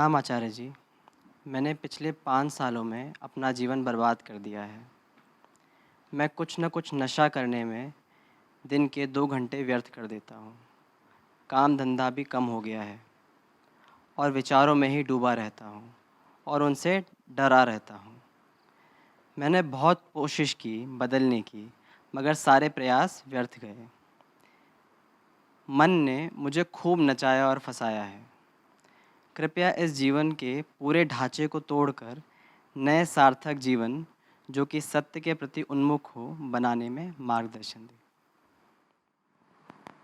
प्रणाम आचार्य जी। मैंने पिछले 5 सालों में अपना जीवन बर्बाद कर दिया है। मैं कुछ न कुछ नशा करने में दिन के 2 घंटे व्यर्थ कर देता हूँ। काम-धंधा भी कम हो गया है और विचारों में ही डूबा रहता हूँ और उनसे डरा रहता हूँ। मैंने बहुत कोशिश की बदलने की, मगर सारे प्रयास व्यर्थ गए। मन ने मुझे खूब नचाया और फँसाया है। कृपया इस जीवन के पूरे ढांचे को तोड़कर नए सार्थक जीवन, जो कि सत्य के प्रति उन्मुख हो, बनाने में मार्गदर्शन दें।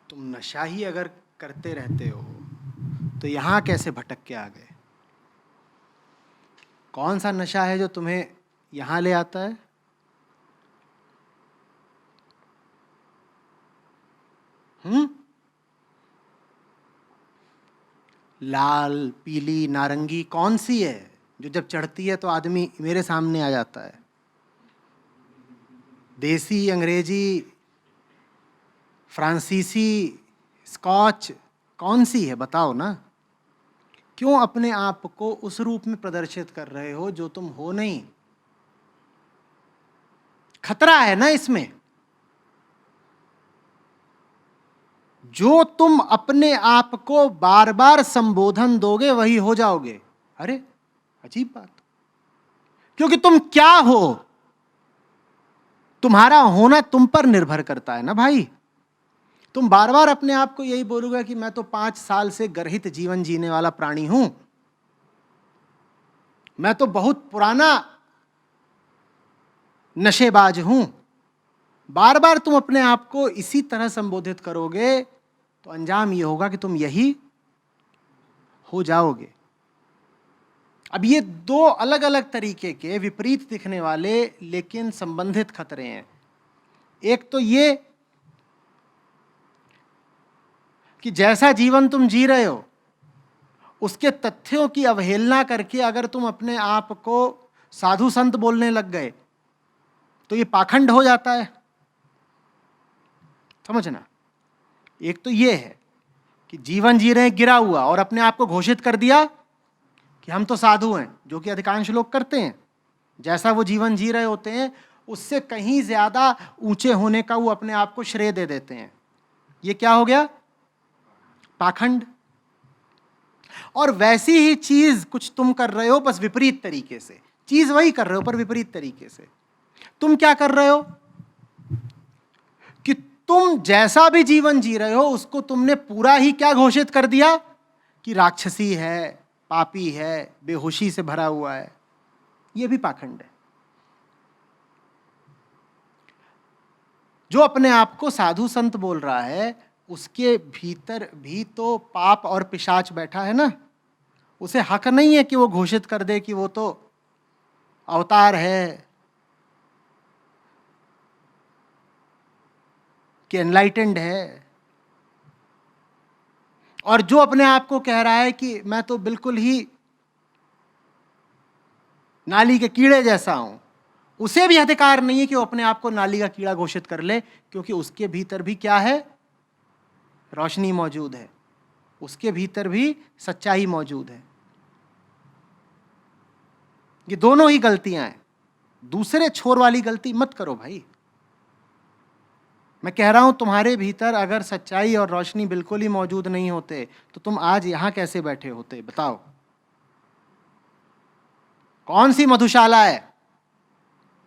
तुम नशा ही अगर करते रहते हो तो यहाँ कैसे भटक के आ गए? कौन सा नशा है जो तुम्हें यहाँ ले आता है? लाल, पीली, नारंगी कौन सी है जो जब चढ़ती है तो आदमी मेरे सामने आ जाता है? देसी, अंग्रेजी, फ्रांसीसी, स्कॉच कौन सी है बताओ ना? क्यों अपने आप को उस रूप में प्रदर्शित कर रहे हो जो तुम हो नहीं? खतरा है ना इसमें। जो तुम अपने आप को बार बार संबोधन दोगे वही हो जाओगे। अरे अजीब बात, क्योंकि तुम क्या हो, तुम्हारा होना तुम पर निर्भर करता है ना भाई। तुम बार बार अपने आप को यही बोलोगे कि मैं तो 5 साल से गर्हित जीवन जीने वाला प्राणी हूं, मैं तो बहुत पुराना नशेबाज हूं। बार बार तुम अपने आप को इसी तरह संबोधित करोगे तो अंजाम यह होगा कि तुम यही हो जाओगे। अब ये 2 अलग अलग तरीके के विपरीत दिखने वाले लेकिन संबंधित खतरे हैं। एक तो ये कि जैसा जीवन तुम जी रहे हो उसके तथ्यों की अवहेलना करके अगर तुम अपने आप को साधु संत बोलने लग गए तो ये पाखंड हो जाता है, समझना। एक तो ये है कि जीवन जी रहे हैं गिरा हुआ और अपने आप को घोषित कर दिया कि हम तो साधु हैं, जो कि अधिकांश लोग करते हैं। जैसा वो जीवन जी रहे होते हैं उससे कहीं ज्यादा ऊंचे होने का वो अपने आप को श्रेय दे देते हैं। ये क्या हो गया? पाखंड। और वैसी ही चीज कुछ तुम कर रहे हो, बस विपरीत तरीके से। चीज वही कर रहे हो पर विपरीत तरीके से। तुम क्या कर रहे हो कि तुम जैसा भी जीवन जी रहे हो उसको तुमने पूरा ही क्या घोषित कर दिया कि राक्षसी है, पापी है, बेहोशी से भरा हुआ है। यह भी पाखंड है। जो अपने आप को साधु संत बोल रहा है उसके भीतर भी तो पाप और पिशाच बैठा है ना। उसे हक नहीं है कि वो घोषित कर दे कि वो तो अवतार है, कि एनलाइटेंड है। और जो अपने आप को कह रहा है कि मैं तो बिल्कुल ही नाली के कीड़े जैसा हूं, उसे भी अधिकार नहीं है कि वो अपने आप को नाली का कीड़ा घोषित कर ले, क्योंकि उसके भीतर भी क्या है? रोशनी मौजूद है, उसके भीतर भी सच्चाई मौजूद है। ये दोनों ही गलतियां हैं। दूसरे छोर वाली गलती मत करो भाई। मैं कह रहा हूं तुम्हारे भीतर अगर सच्चाई और रोशनी बिल्कुल ही मौजूद नहीं होते तो तुम आज यहां कैसे बैठे होते? बताओ। कौन सी मधुशाला है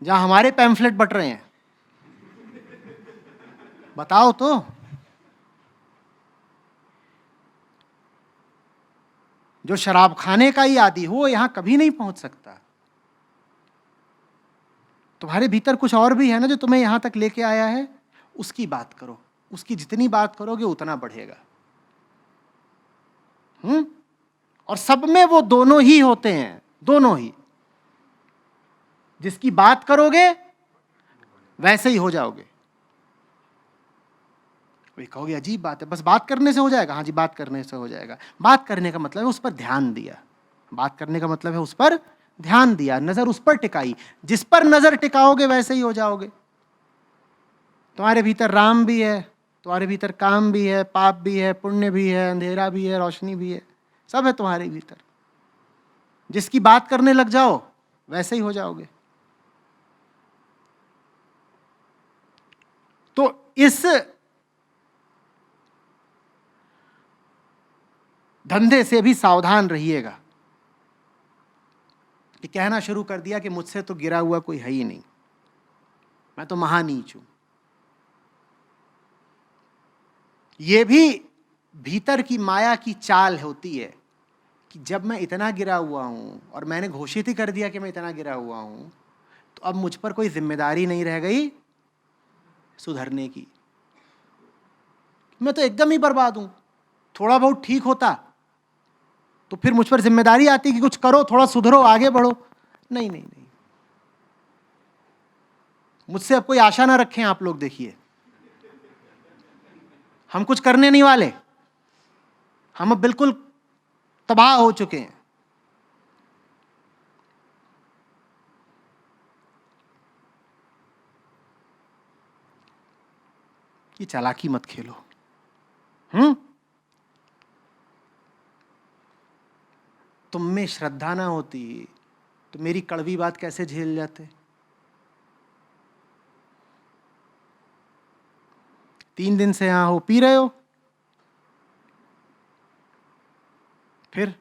जहां हमारे पैम्फलेट बट रहे हैं? बताओ तो। जो शराब खाने का ही आदी हो यहां कभी नहीं पहुंच सकता। तुम्हारे भीतर कुछ और भी है ना जो तुम्हें यहां तक लेके आया है। उसकी बात करो। उसकी जितनी बात करोगे उतना बढ़ेगा। और सब में वो दोनों ही होते हैं, दोनों ही। जिसकी बात करोगे वैसे ही हो जाओगे। कोई कहोगे अजीब बात है, बस बात करने से हो जाएगा? हाँ जी, बात करने से हो जाएगा। बात करने का मतलब है उस पर ध्यान दिया। बात करने का मतलब है उस पर ध्यान दिया, नजर उस पर टिकाई। जिस पर नजर टिकाओगे वैसे ही हो जाओगे। तुम्हारे भीतर राम भी है, तुम्हारे भीतर काम भी है, पाप भी है, पुण्य भी है, अंधेरा भी है, रोशनी भी है, सब है तुम्हारे भीतर। जिसकी बात करने लग जाओ वैसे ही हो जाओगे। तो इस धंधे से भी सावधान रहिएगा कि कहना शुरू कर दिया कि मुझसे तो गिरा हुआ कोई है ही नहीं, मैं तो महानीच हूं। यह भी भीतर की माया की चाल होती है कि जब मैं इतना गिरा हुआ हूं और मैंने घोषित ही कर दिया कि मैं इतना गिरा हुआ हूं, तो अब मुझ पर कोई जिम्मेदारी नहीं रह गई सुधरने की। मैं तो एकदम ही बर्बाद हूं। थोड़ा बहुत ठीक होता तो फिर मुझ पर जिम्मेदारी आती कि कुछ करो, थोड़ा सुधरो, आगे बढ़ो। नहीं नहीं नहीं, मुझसे अब कोई आशा ना रखें आप लोग। देखिए, हम कुछ करने नहीं वाले, हम अब बिल्कुल तबाह हो चुके हैं। ये चालाकी मत खेलो। तुम में श्रद्धा ना होती तो मेरी कड़वी बात कैसे झेल जाते। 3 दिन से यहां हो, पी रहे हो, फिर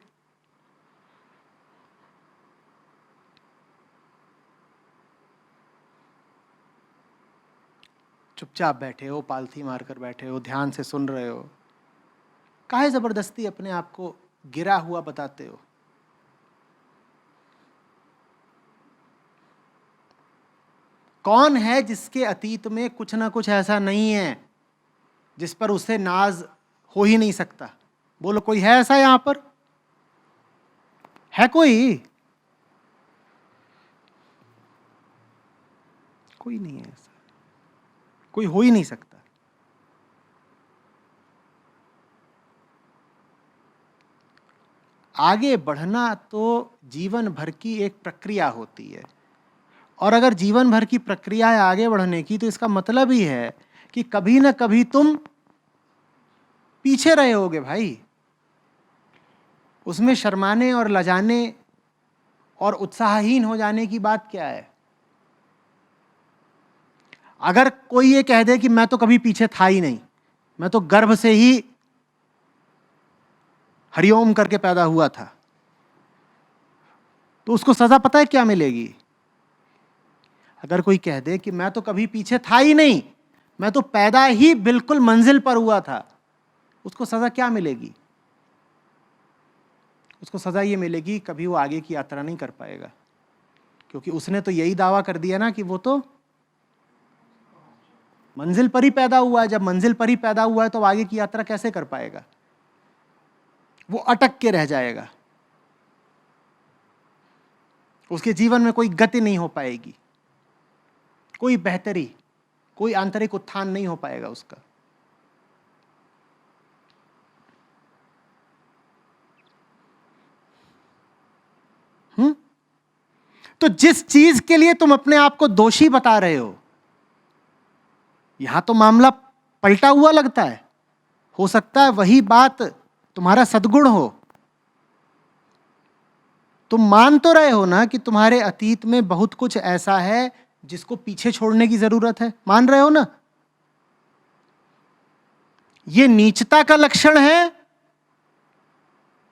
चुपचाप बैठे हो, पालथी मारकर बैठे हो, ध्यान से सुन रहे हो। काहे जबरदस्ती अपने आप को गिरा हुआ बताते हो। कौन है जिसके अतीत में कुछ ना कुछ ऐसा नहीं है जिस पर उसे नाज हो ही नहीं सकता। बोलो, कोई है ऐसा यहां पर? है कोई? कोई नहीं है ऐसा, कोई हो ही नहीं सकता। आगे बढ़ना तो जीवन भर की एक प्रक्रिया होती है, और अगर जीवन भर की प्रक्रिया है आगे बढ़ने की, तो इसका मतलब ही है कि कभी ना कभी तुम पीछे रहे होगे भाई। उसमें शर्माने और लजाने और उत्साहहीन हो जाने की बात क्या है? अगर कोई ये कह दे कि मैं तो कभी पीछे था ही नहीं, मैं तो गर्भ से ही हरिओम करके पैदा हुआ था, तो उसको सजा पता है क्या मिलेगी? अगर कोई कह दे कि मैं तो कभी पीछे था ही नहीं, मैं तो पैदा ही बिल्कुल मंजिल पर हुआ था, उसको सजा क्या मिलेगी? उसको सजा ये मिलेगी, कभी वो आगे की यात्रा नहीं कर पाएगा, क्योंकि उसने तो यही दावा कर दिया ना कि वो तो मंजिल पर ही पैदा हुआ है। जब मंजिल पर ही पैदा हुआ है तो आगे की यात्रा कैसे कर पाएगा? वो अटक के रह जाएगा, उसके जीवन में कोई गति नहीं हो पाएगी, कोई बेहतरी, कोई आंतरिक उत्थान नहीं हो पाएगा उसका। तो जिस चीज के लिए तुम अपने आप को दोषी बता रहे हो, यहां तो मामला पलटा हुआ लगता है। हो सकता है वही बात तुम्हारा सद्गुण हो। तुम मान तो रहे हो ना कि तुम्हारे अतीत में बहुत कुछ ऐसा है जिसको पीछे छोड़ने की जरूरत है, मान रहे हो ना? यह नीचता का लक्षण है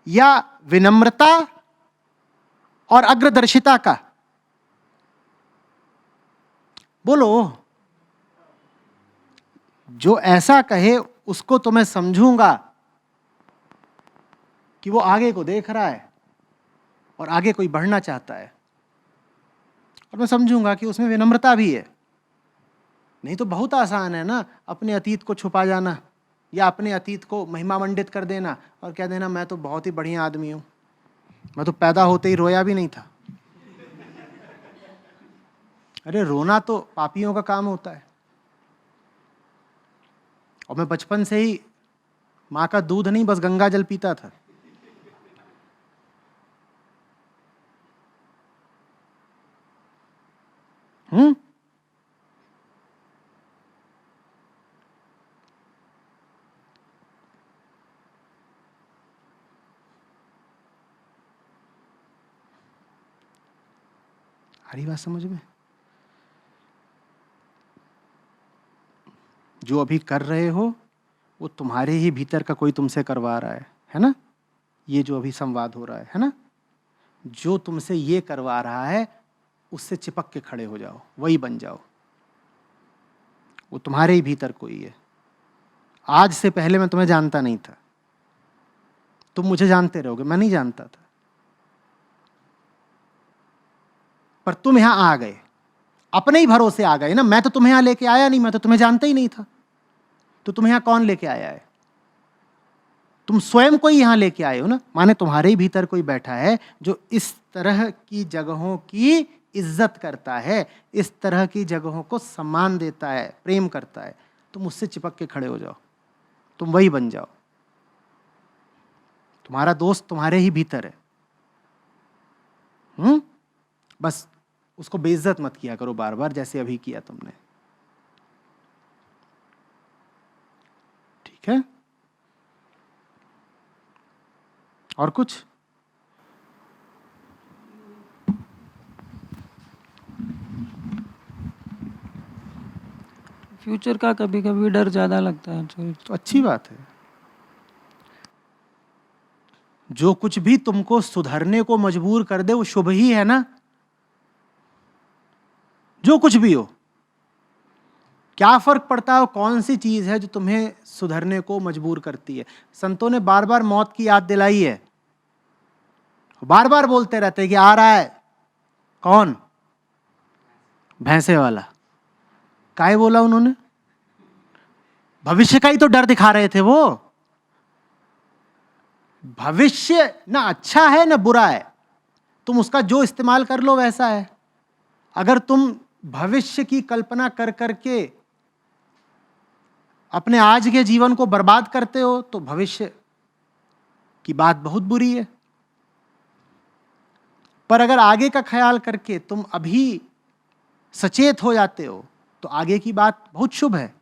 या विनम्रता और अग्रदर्शिता का? बोलो। जो ऐसा कहे उसको तो मैं समझूंगा कि वो आगे को देख रहा है और आगे कोई बढ़ना चाहता है, और मैं समझूंगा कि उसमें विनम्रता भी है। नहीं तो बहुत आसान है ना अपने अतीत को छुपा जाना, या अपने अतीत को महिमा मंडित कर देना और कह देना मैं तो बहुत ही बढ़िया आदमी हूं, मैं तो पैदा होते ही रोया भी नहीं था। अरे रोना तो पापियों का काम होता है, और मैं बचपन से ही माँ का दूध नहीं बस गंगा जल पीता था। हम्म। आ रही बात समझ में? जो अभी कर रहे हो वो तुम्हारे ही भीतर का कोई तुमसे करवा रहा है ना? ये जो अभी संवाद हो रहा है ना? जो तुमसे ये करवा रहा है उससे चिपक के खड़े हो जाओ, वही बन जाओ। वो तुम्हारे ही भीतर कोई है। आज से पहले मैं तुम्हें जानता नहीं था, तुम मुझे जानते रहोगे, मैं नहीं जानता था, पर तुम यहां आ गए, अपने ही भरोसे आ गए ना। मैं तो तुम्हें यहां लेके आया नहीं, मैं तो तुम्हें जानता ही नहीं था। तो तुम्हें यहां कौन लेके आया है? तुम स्वयं को ही यहां लेके आए हो ना। माने तुम्हारे ही भीतर कोई बैठा है जो इस तरह की जगहों की इज्जत करता है, इस तरह की जगहों को सम्मान देता है, प्रेम करता है। तुम उससे चिपक के खड़े हो जाओ, तुम वही बन जाओ। तुम्हारा दोस्त तुम्हारे ही भीतर है। बस उसको बेइज्जत मत किया करो बार बार, जैसे अभी किया तुमने। ठीक है? और कुछ? फ्यूचर का कभी कभी डर ज़्यादा लगता है। तो अच्छी बात है। जो कुछ भी तुमको सुधरने को मजबूर कर दे वो शुभ ही है ना। जो कुछ भी हो, क्या फर्क पड़ता है कौन सी चीज है जो तुम्हें सुधरने को मजबूर करती है। संतों ने बार बार मौत की याद दिलाई है, बार बार बोलते रहते हैं कि आ रहा है। कौन? भैंसे वाला। काहे बोला उन्होंने? भविष्य का ही तो डर दिखा रहे थे वो। भविष्य ना अच्छा है ना बुरा है, तुम उसका जो इस्तेमाल कर लो वैसा है। अगर तुम भविष्य की कल्पना कर करके अपने आज के जीवन को बर्बाद करते हो तो भविष्य की बात बहुत बुरी है। पर अगर आगे का ख्याल करके तुम अभी सचेत हो जाते हो तो आगे की बात बहुत शुभ है।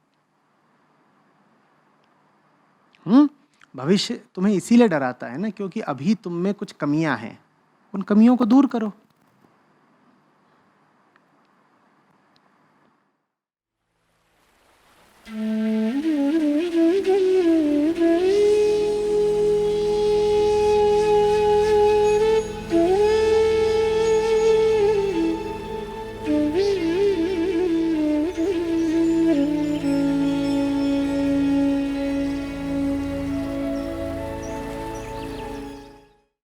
भविष्य तुम्हें इसीलिए डराता है ना, क्योंकि अभी तुम में कुछ कमियां हैं, उन कमियों को दूर करो।